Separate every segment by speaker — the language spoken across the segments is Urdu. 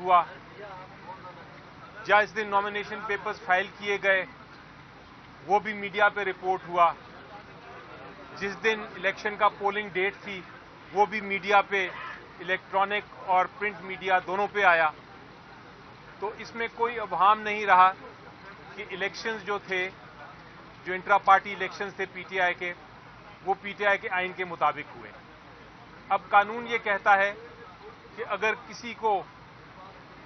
Speaker 1: ہوا، جس دن نامینیشن پیپرز فائل کیے گئے وہ بھی میڈیا پہ رپورٹ ہوا، جس دن الیکشن کا پولنگ ڈیٹ تھی وہ بھی میڈیا پہ، الیکٹرانک اور پرنٹ میڈیا دونوں پہ آیا. تو اس میں کوئی ابہام نہیں رہا کہ الیکشنز جو تھے، جو انٹرا پارٹی الیکشنز تھے پی ٹی آئی کے، وہ پی ٹی آئی کے آئین کے مطابق ہوئے. اب قانون یہ کہتا ہے کہ اگر کسی کو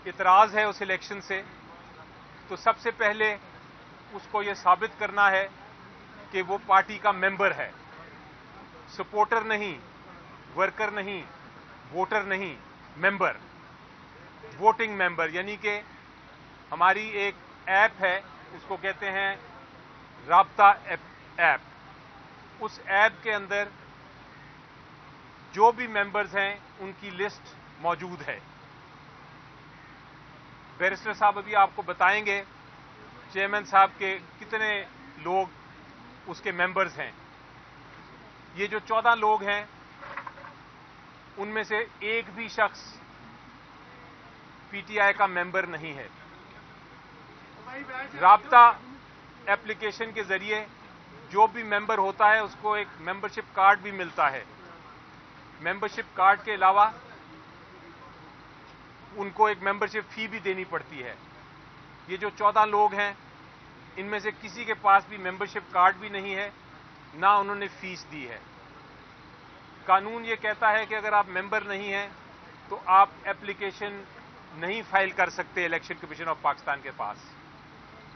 Speaker 1: اعتراض ہے اس الیکشن سے تو سب سے پہلے اس کو یہ ثابت کرنا ہے کہ وہ پارٹی کا ممبر ہے، سپورٹر نہیں، ورکر نہیں، ووٹر نہیں، ممبر، ووٹنگ ممبر. یعنی کہ ہماری ایک ایپ ہے، اس کو کہتے ہیں رابطہ ایپ. اس ایپ کے اندر جو بھی ممبرز ہیں ان کی لسٹ موجود ہے. بیرسٹر صاحب ابھی آپ کو بتائیں گے چیئرمین صاحب کے کتنے لوگ اس کے ممبرز ہیں. یہ جو 14 لوگ ہیں ان میں سے ایک بھی شخص پی ٹی آئی کا ممبر نہیں ہے. رابطہ ایپلیکیشن کے ذریعے جو بھی ممبر ہوتا ہے اس کو ایک ممبرشپ کارڈ بھی ملتا ہے. ممبرشپ کارڈ کے علاوہ ان کو ایک ممبرشپ فی بھی دینی پڑتی ہے. یہ جو 14 لوگ ہیں ان میں سے کسی کے پاس بھی ممبرشپ کارڈ بھی نہیں ہے، نہ انہوں نے فیس دی ہے. قانون یہ کہتا ہے کہ اگر آپ ممبر نہیں ہیں تو آپ ایپلیکیشن نہیں فائل کر سکتے الیکشن کمیشن آف پاکستان کے پاس.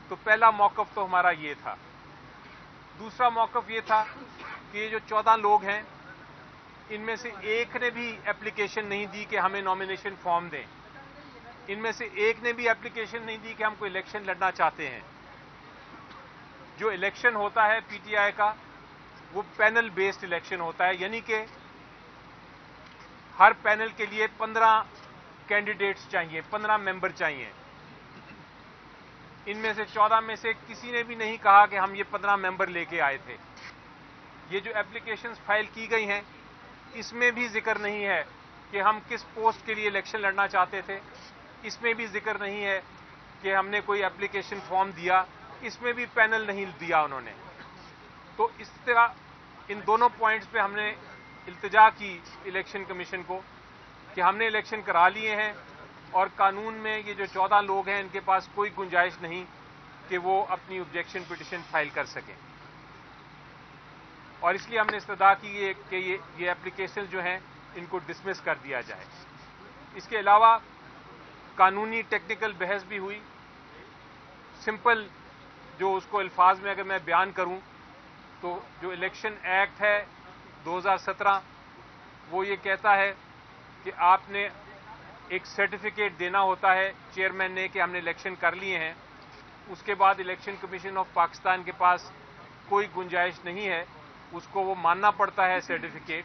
Speaker 1: تو پہلا موقف تو ہمارا یہ تھا. دوسرا موقف یہ تھا کہ یہ جو 14 لوگ ہیں ان میں سے ایک نے بھی ایپلیکیشن نہیں دی کہ ہمیں نامینیشن فارم دیں. ان میں سے ایک نے بھی ایپلیکیشن نہیں دی کہ ہم کوئی الیکشن لڑنا چاہتے ہیں. جو الیکشن ہوتا ہے پی ٹی آئی کا وہ پینل بیسڈ الیکشن ہوتا ہے، یعنی کہ ہر پینل کے لیے 15 کینڈیڈیٹس چاہیے، 15 ممبر چاہیے. ان میں سے 14 میں سے کسی نے بھی نہیں کہا کہ ہم یہ 15 ممبر لے کے آئے تھے. یہ جو ایپلیکیشنز فائل کی گئی ہیں اس میں بھی ذکر نہیں ہے کہ ہم کس پوسٹ کے لیے الیکشن لڑنا چاہتے تھے. اس میں بھی ذکر نہیں ہے کہ ہم نے کوئی ایپلیکیشن فارم دیا. اس میں بھی پینل نہیں دیا انہوں نے. تو اس طرح ان دونوں پوائنٹس پہ ہم نے التجا کی الیکشن کمیشن کو کہ ہم نے الیکشن کرا لیے ہیں اور قانون میں یہ جو 14 لوگ ہیں ان کے پاس کوئی گنجائش نہیں کہ وہ اپنی آبجیکشن پٹیشن فائل کر سکیں. اور اس لیے ہم نے استدعا کی ہے کہ یہ ایپلیکیشن جو ہیں ان کو ڈسمس کر دیا جائے. اس کے علاوہ قانونی ٹیکنیکل بحث بھی ہوئی. سمپل جو اس کو الفاظ میں اگر میں بیان کروں تو جو الیکشن ایکٹ ہے 2017 وہ یہ کہتا ہے کہ آپ نے ایک سرٹیفکیٹ دینا ہوتا ہے چیئرمین نے کہ ہم نے الیکشن کر لیے ہیں. اس کے بعد الیکشن کمیشن آف پاکستان کے پاس کوئی گنجائش نہیں ہے، اس کو وہ ماننا پڑتا ہے سرٹیفکیٹ.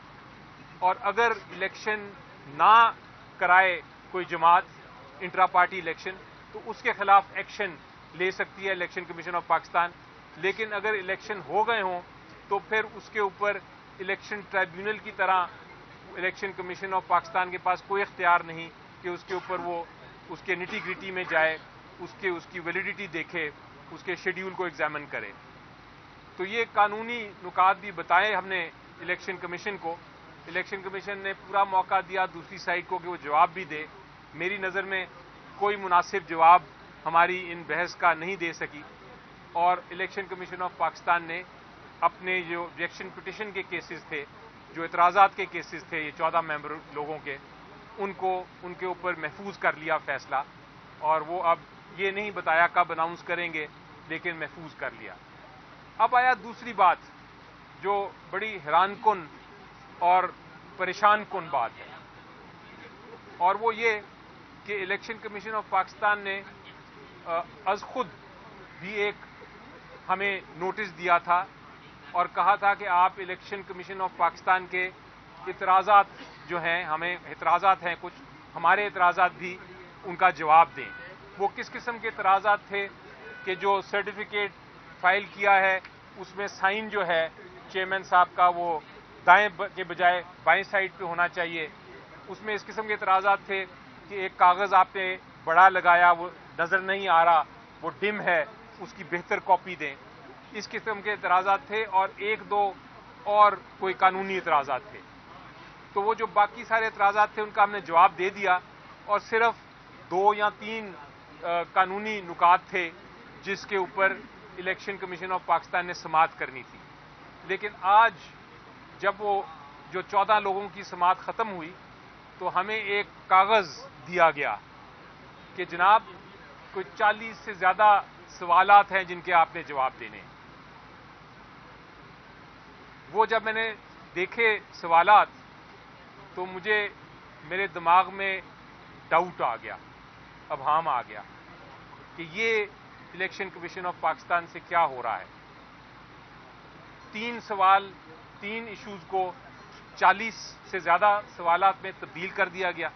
Speaker 1: اور اگر الیکشن نہ کرائے کوئی جماعت انٹرا پارٹی الیکشن تو اس کے خلاف ایکشن لے سکتی ہے الیکشن کمیشن آف پاکستان. لیکن اگر الیکشن ہو گئے ہوں تو پھر اس کے اوپر الیکشن ٹرائیبیونل کی طرح الیکشن کمیشن آف پاکستان کے پاس کوئی اختیار نہیں کہ اس کے اوپر وہ اس کے نٹی گریٹی میں جائے، اس کی ویلیڈیٹی دیکھے، اس کے شیڈیول کو ایگزامن کرے. تو یہ قانونی نکات بھی بتائے ہم نے الیکشن کمیشن کو. الیکشن کمیشن نے پورا موقع دیا دوسری سائڈ کو کہ وہ جواب بھی دے. میری نظر میں کوئی مناسب جواب ہماری ان بحث کا نہیں دے سکی. اور الیکشن کمیشن آف پاکستان نے اپنے جو آبجیکشن پٹیشن کے کیسز تھے، جو اعتراضات کے کیسز تھے یہ 14 ممبر لوگوں کے، ان کے اوپر محفوظ کر لیا فیصلہ. اور وہ اب یہ نہیں بتایا کب اناؤنس کریں گے لیکن محفوظ کر لیا. اب آیا دوسری بات جو بڑی حیران کن اور پریشان کن بات ہے، اور وہ یہ کہ الیکشن کمیشن آف پاکستان نے از خود بھی ایک ہمیں نوٹس دیا تھا اور کہا تھا کہ آپ الیکشن کمیشن آف پاکستان کے اعتراضات جو ہیں، ہمیں اعتراضات ہیں کچھ، ہمارے اعتراضات بھی ان کا جواب دیں. وہ کس قسم کے اعتراضات تھے کہ جو سرٹیفکیٹ فائل کیا ہے اس میں سائن جو ہے چیئرمین صاحب کا وہ دائیں کے بجائے بائیں سائڈ پہ ہونا چاہیے. اس میں اس قسم کے اعتراضات تھے کہ ایک کاغذ آپ نے بڑا لگایا وہ نظر نہیں آ رہا، وہ ڈم ہے، اس کی بہتر کاپی دیں. اس قسم کے اعتراضات تھے اور ایک دو اور کوئی قانونی اعتراضات تھے. تو وہ جو باقی سارے اعتراضات تھے ان کا ہم نے جواب دے دیا اور صرف 2 یا 3 قانونی نکات تھے جس کے اوپر الیکشن کمیشن آف پاکستان نے سماعت کرنی تھی. لیکن آج جب وہ جو 14 لوگوں کی سماعت ختم ہوئی تو ہمیں ایک کاغذ دیا گیا کہ جناب کوئی 40 سے زیادہ سوالات ہیں جن کے آپ نے جواب دینے ہیں. وہ جب میں نے دیکھے سوالات تو میرے دماغ میں ڈاؤٹ آ گیا، ابہام آ گیا کہ یہ الیکشن کمیشن آف پاکستان سے کیا ہو رہا ہے. 3 ایشوز کو 40 سے زیادہ سوالات میں تبدیل کر دیا گیا.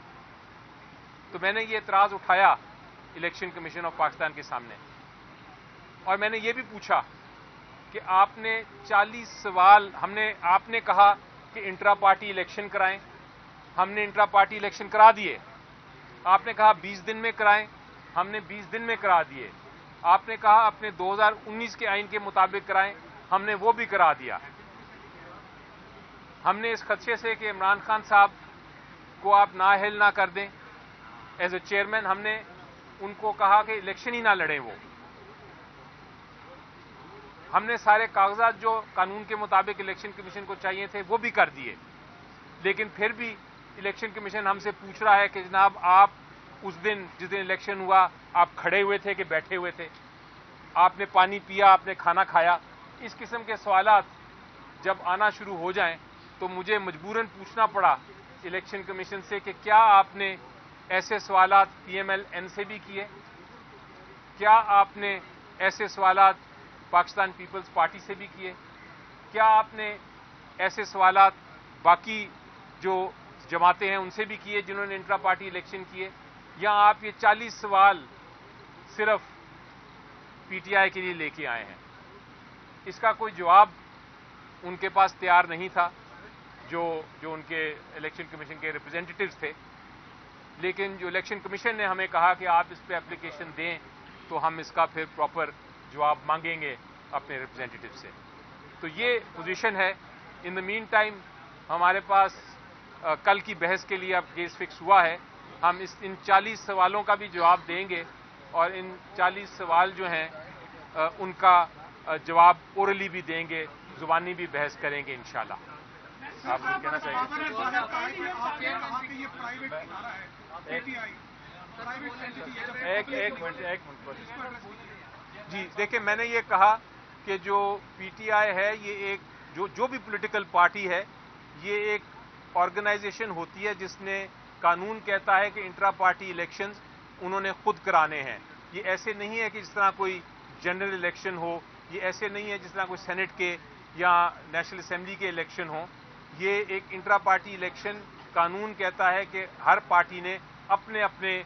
Speaker 1: تو میں نے یہ اعتراض اٹھایا الیکشن کمیشن آف پاکستان کے سامنے اور میں نے یہ بھی پوچھا کہ آپ نے 40 سوال آپ نے کہا کہ انٹرا پارٹی الیکشن کرائیں، ہم نے انٹرا پارٹی الیکشن کرا دیے. آپ نے کہا 20 دن میں کرائیں، ہم نے 20 دن میں کرا دیے. آپ نے کہا اپنے 2019 کے آئین کے مطابق کرائیں، ہم نے وہ بھی کرا دیا. ہم نے اس خدشے سے کہ عمران خان صاحب کو آپ نااہل نہ کر دیں ایز اے چیئرمین، ہم نے ان کو کہا کہ الیکشن ہی نہ لڑیں. ہم نے سارے کاغذات جو قانون کے مطابق الیکشن کمیشن کو چاہیے تھے وہ بھی کر دیے. لیکن پھر بھی الیکشن کمیشن ہم سے پوچھ رہا ہے کہ جناب آپ اس دن جس دن الیکشن ہوا آپ کھڑے ہوئے تھے کہ بیٹھے ہوئے تھے، آپ نے پانی پیا، آپ نے کھانا کھایا. اس قسم کے سوالات جب آنا شروع ہو جائیں تو مجھے مجبوراً پوچھنا پڑا الیکشن کمیشن سے کہ کیا آپ نے ایسے سوالات پی ایم ایل این سے بھی کیے؟ کیا آپ نے ایسے سوالات پاکستان پیپلز پارٹی سے بھی کیے؟ کیا آپ نے ایسے سوالات باقی جو جماعتیں ہیں ان سے بھی کیے جنہوں نے انٹرا پارٹی الیکشن کیے؟ یا آپ یہ 40 سوال صرف پی ٹی آئی کے لیے لے کے آئے ہیں؟ اس کا کوئی جواب ان کے پاس تیار نہیں تھا جو ان کے الیکشن کمیشن کے ریپرزینٹیٹیوز تھے. لیکن جو الیکشن کمیشن نے ہمیں کہا کہ آپ اس پہ اپلیکیشن دیں تو ہم اس کا پھر پراپر جواب مانگیں گے اپنے ریپرزینٹیٹیو سے. تو یہ پوزیشن ہے. ان دا مین ٹائم ہمارے پاس کل کی بحث کے لیے اب کیس فکس ہوا ہے. ہم ان 40 سوالوں کا بھی جواب دیں گے اور ان 40 سوال جو ہیں ان کا جواب اورلی بھی دیں گے، زبانی بھی بحث کریں گے انشاءاللہ. آپ کچھ کہنا چاہیے؟ ایک منٹ. جی دیکھیں، میں نے یہ کہا کہ جو پی ٹی آئی ہے یہ ایک جو بھی پولیٹیکل پارٹی ہے یہ ایک آرگنائزیشن ہوتی ہے جس نے قانون کہتا ہے کہ انٹرا پارٹی الیکشنز انہوں نے خود کرانے ہیں. یہ ایسے نہیں ہے کہ جس طرح کوئی جنرل الیکشن ہو، یہ ایسے نہیں ہے جس طرح کوئی سینٹ کے یا نیشنل اسمبلی کے الیکشن ہوں. یہ ایک انٹرا پارٹی الیکشن قانون کہتا ہے کہ ہر پارٹی نے اپنے اپنے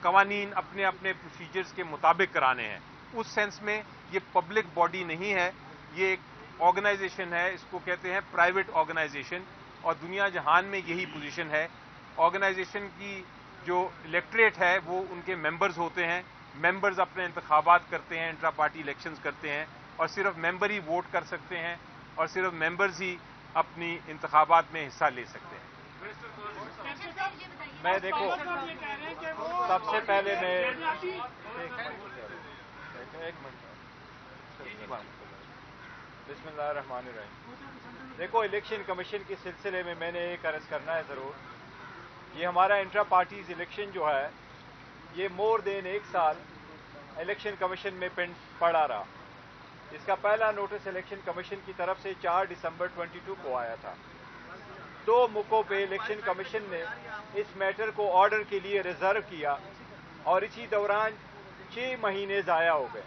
Speaker 1: قوانین اپنے اپنے پروسیجرز کے مطابق کرانے ہیں. اس سینس میں یہ پبلک باڈی نہیں ہے، یہ ایک آرگنائزیشن ہے. اس کو کہتے ہیں پرائیویٹ آرگنائزیشن، اور دنیا جہان میں یہی پوزیشن ہے. آرگنائزیشن کی جو الیکٹریٹ ہے وہ ان کے ممبرز ہوتے ہیں. ممبرز اپنے انتخابات کرتے ہیں، انٹرا پارٹی الیکشنز کرتے ہیں، اور صرف ممبر ہی ووٹ کر سکتے ہیں اور صرف ممبرز ہی اپنی انتخابات میں حصہ لے سکتے ہیں. میں دیکھو سب سے پہلے ایک منٹ بسم اللہ الرحمن الرحیم. دیکھو، الیکشن کمیشن کے سلسلے میں نے ایک عرض کرنا ہے ضرور. یہ ہمارا انٹرا پارٹیز الیکشن جو ہے یہ مور دین 1 سال الیکشن کمیشن میں پڑا رہا. اس کا پہلا نوٹس الیکشن کمیشن کی طرف سے 4 دسمبر 22 کو آیا تھا. 2 موقعوں پہ الیکشن کمیشن نے اس میٹر کو آرڈر کے لیے ریزرو کیا اور اسی دوران 6 مہینے ضائع ہو گئے.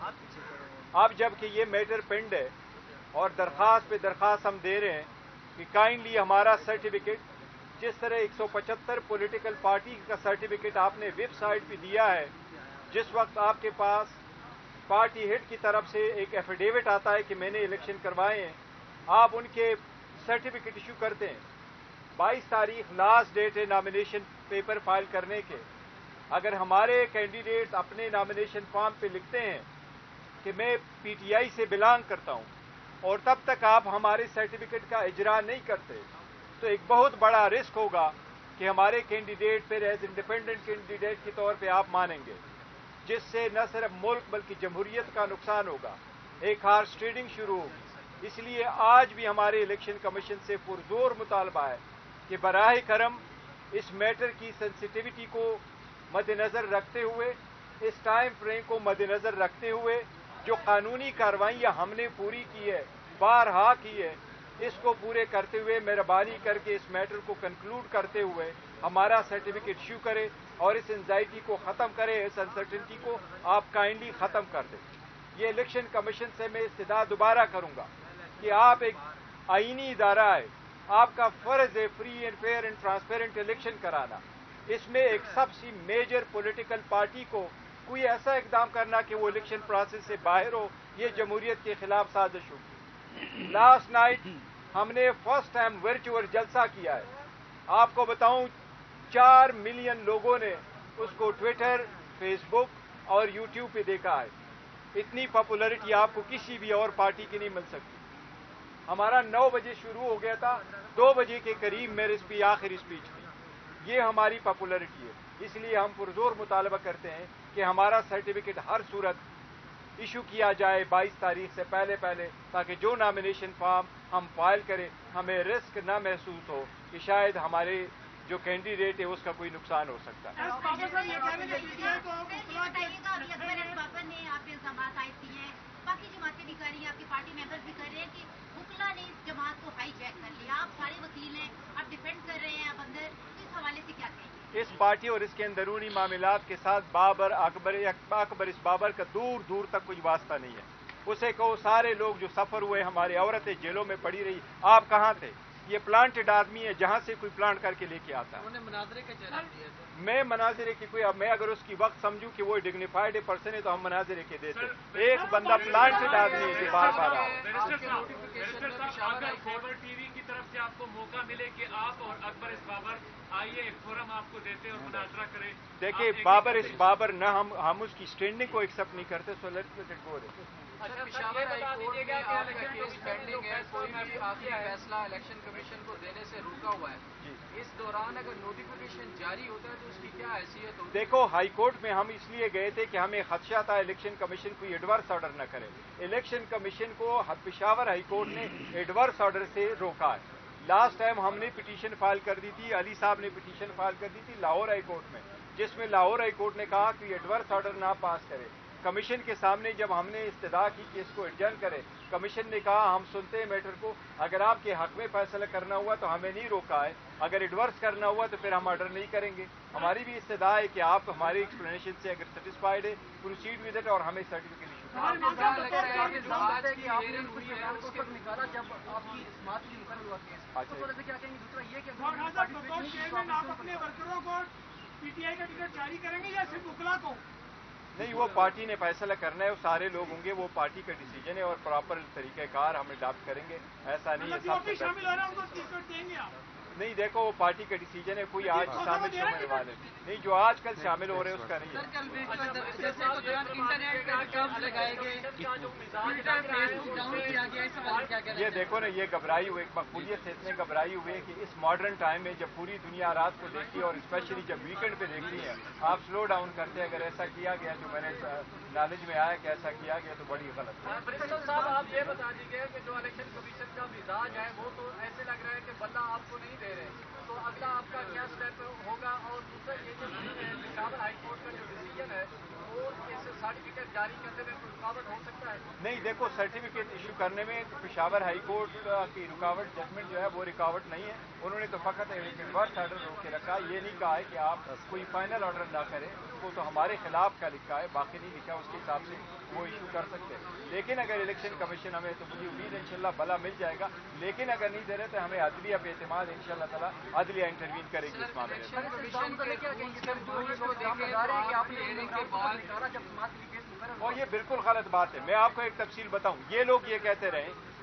Speaker 1: اب جب کہ یہ میٹر پینڈ ہے اور درخواست پہ درخواست ہم دے رہے ہیں کہ کائنڈلی ہمارا سرٹیفکیٹ، جس طرح 175 پولیٹیکل پارٹی کا سرٹیفکیٹ آپ نے ویب سائٹ پہ دیا ہے، جس وقت آپ کے پاس پارٹی ہیڈ کی طرف سے ایک ایفیڈیوٹ آتا ہے کہ میں نے الیکشن کروائے ہیں، آپ ان کے سرٹیفکیٹ ایشو کرتے ہیں. 22 تاریخ لاسٹ ڈیٹ ہے نامینیشن پیپر فائل کرنے کے.
Speaker 2: اگر ہمارے کینڈیڈیٹ اپنے نامینیشن فارم پہ لکھتے ہیں کہ میں پی ٹی آئی سے بلانگ کرتا ہوں اور تب تک آپ ہمارے سرٹیفکیٹ کا اجرا نہیں کرتے تو ایک بہت بڑا رسک ہوگا کہ ہمارے کینڈیڈیٹ پھر ایز انڈیپینڈنٹ کینڈیڈیٹ کے طور پہ آپ مانیں گے، جس سے نہ صرف ملک بلکہ جمہوریت کا نقصان ہوگا، ایک ہارس ٹریڈنگ شروع ہوگی۔ اس لیے آج بھی ہمارے الیکشن کمیشن سے پرزور مطالبہ ہے کہ براہ کرم اس میٹر کی سینسٹیوٹی کو مد نظر رکھتے ہوئے، اس ٹائم فریم کو مد نظر رکھتے ہوئے جو قانونی کارروائیاں ہم نے پوری کی ہے، بارہا کی ہے، اس کو پورے کرتے ہوئے مہربانی کر کے اس میٹر کو کنکلوڈ کرتے ہوئے ہمارا سرٹیفکیٹ ایشو کرے اور اس انزائٹی کو ختم کرے، اس انسرٹنٹی کو آپ کائنڈلی ختم کر دیں۔ یہ الیکشن کمیشن سے میں استدعا دوبارہ کروں گا کہ آپ ایک آئینی ادارہ ہے، آپ کا فرض ہے free and fair and transparent election کرانا، اس میں ایک سب سے میجر پولیٹیکل پارٹی کو کوئی ایسا اقدام کرنا کہ وہ الیکشن پروسیس سے باہر ہو، یہ جمہوریت کے خلاف سازش ہوگی۔ لاسٹ نائٹ ہم نے فرسٹ ٹائم ورچوئل جلسہ کیا ہے، آپ کو بتاؤں 4 ملین لوگوں نے اس کو ٹویٹر، فیس بک اور یوٹیوب پہ دیکھا ہے۔ اتنی پاپولرٹی آپ کو کسی بھی اور پارٹی کی نہیں مل سکتی۔ ہمارا 9 بجے شروع ہو گیا تھا، 2 بجے کے قریب میرے آخری اسپیچ تھی۔ یہ ہماری پاپولرٹی ہے، اس لیے ہم پرزور مطالبہ کرتے ہیں کہ ہمارا سرٹیفکیٹ ہر صورت ایشو کیا جائے 22 تاریخ سے پہلے تاکہ جو نامینیشن فارم ہم فائل کریں ہمیں رسک نہ محسوس ہو کہ شاید ہمارے جو کینڈیڈیٹ ہے اس کا کوئی نقصان ہو سکتا ہے۔
Speaker 3: باقی جماعتیں بھی کر رہی ہیں، آپ کی پارٹی ممبرز بھی کر رہے ہیں کہ وکلا نے اس جماعت کو ہائی جیک کر لیا، آپ سارے وکیل ہیں، آپ ڈیفینڈ کر رہے ہیں، آپ اندر اس حوالے سے کیا کہیں گے؟
Speaker 2: اس پارٹی اور اس کے اندرونی معاملات کے ساتھ بابر اس بابر کا دور دور تک کوئی واسطہ نہیں ہے۔ اسے کہو سارے لوگ جو سفر ہوئے، ہماری عورتیں جیلوں میں پڑی رہی، آپ کہاں تھے؟ یہ پلانٹڈ آدمی ہے، جہاں سے کوئی پلانٹ کر کے لے کے آتا ہے۔
Speaker 4: مناظرے کا جواب دیا تھا۔
Speaker 2: میں مناظرے کی کوئی، اب میں اگر اس کی وقت سمجھوں کہ وہ ڈگنیفائڈ پرسن ہے تو ہم مناظرے کے دیتے۔ ایک بندہ پلانٹڈ آدمی ہے جو بار بار آؤ۔
Speaker 1: اگر خیبر ٹی وی کی طرف سے آپ کو موقع ملے کہ آپ اور اکبر اس بابر آئیے، ایک فورم آپ کو دیتے اور مناظرہ کریں۔
Speaker 2: دیکھیے بابر نہ ہم اس کی اسٹینڈنگ کو ایکسپٹ نہیں کرتے، so let's let it go.
Speaker 4: Peshawar high court میں آپ کا کیس پینڈنگ ہے، کوئی بھی آخری فیصلہ الیکشن کمیشن کو دینے سے روکا ہوا ہے۔ اس دوران اگر نوٹیفیکیشن جاری ہوتا ہے تو اس کی کیا حیثیت ہوگی؟
Speaker 2: دیکھو ہائی کورٹ میں ہم اس لیے گئے تھے کہ ہمیں خدشہ تھا الیکشن کمیشن کوئی ایڈورس آرڈر نہ کرے۔ الیکشن کمیشن کو پشاور ہائی کورٹ نے ایڈورس آرڈر سے روکا ہے۔ لاسٹ ٹائم ہم نے پٹیشن فائل کر دی تھی، علی صاحب نے پٹیشن فائل کر دی تھی لاہور ہائی کورٹ میں، جس میں لاہور ہائی کورٹ نے کہا کہ ایڈورس آرڈر نہ پاس کرے۔ کمیشن کے سامنے جب ہم نے استدعا کی کہ اس کو ایڈجرن کرے، کمیشن نے کہا ہم سنتے ہیں میٹر کو، اگر آپ کے حق میں فیصلہ کرنا ہوا تو ہمیں نہیں روکا ہے، اگر ایڈورس کرنا ہوا تو پھر ہم آرڈر نہیں کریں گے۔ ہماری بھی استدعا ہے کہ آپ ہماری ایکسپلینیشن سے اگر سیٹسفائڈ ہے پروسیڈ ود اٹ اور ہمیں سرٹیفکیٹ ایشو کریں۔
Speaker 5: پی ٹی آئی کا ٹکٹ جاری کریں گے یا صرف وکلا کو؟
Speaker 2: نہیں، وہ پارٹی نے فیصلہ کرنا ہے، وہ سارے لوگ ہوں گے، وہ پارٹی کا ڈیسیجن ہے اور پراپر طریقہ کار ہم اڈاپٹ کریں گے۔ ایسا نہیں ہے
Speaker 5: جو شامل ہو رہا ہے ان کو ٹکٹ دیں گے آپ؟
Speaker 2: نہیں، دیکھو وہ پارٹی کا ڈیسیجن ہے، کوئی آج شامل ہونے والے نہیں، جو آج کل شامل ہو رہے ہیں اس کا نہیں ہے۔ یہ دیکھو نا، یہ گھبرائی ہوئے، مقبولیت سے اتنے گھبرائی ہوئے کہ اس ماڈرن ٹائم میں جب پوری دنیا رات کو دیکھتی ہے اور اسپیشلی جب ویکینڈ پہ دیکھتی ہے، آپ سلو ڈاؤن کرتے ہیں۔ اگر ایسا کیا گیا جو میں نے نالج میں آیا کہ ایسا کیا گیا تو بڑی غلط ہے۔
Speaker 4: صاحب آپ یہ بتا دیجیے کہ جو الیکشن کمیشن کا مزاج ہے وہ تو ایسے لگ رہا ہے کہ بندہ آپ کو نہیں دے رہے، تو اگلا آپ کا کیا اسٹیپ ہوگا؟ اور دوسرا یہ جو پشاور ہائی کورٹ کا جو ڈیسیجن ہے وہ اس سرٹیفکیٹ جاری کرنے میں کوئی رکاوٹ ہو سکتا ہے؟
Speaker 2: نہیں، دیکھو سرٹیفکیٹ ایشو کرنے میں پشاور ہائی کورٹ کی رکاوٹ، ججمنٹ جو ہے وہ رکاوٹ نہیں ہے۔ انہوں نے تو فقط ایڈورس آرڈر روک کے رکھا، یہ نہیں کہا ہے کہ آپ کوئی فائنل آرڈر نہ کریں، اس کو تو ہمارے خلاف کا لکھا ہے، باقی نہیں لکھا، اس کے حساب سے وہ ایشو کر سکتے ہیں۔ لیکن اگر الیکشن کمیشن ہمیں، تو مجھے امید ہے انشاءاللہ بھلا مل جائے گا، لیکن اگر نہیں دے رہے تو ہمیں عدلیہ پہ اعتماد ہے، انشاءاللہ تعالیٰ عدلیہ انٹروین کرے گی اس معاملے میں۔ اور یہ بالکل غلط بات ہے۔ میں آپ کو ایک تفصیل بتاؤں، یہ لوگ یہ کہتے رہے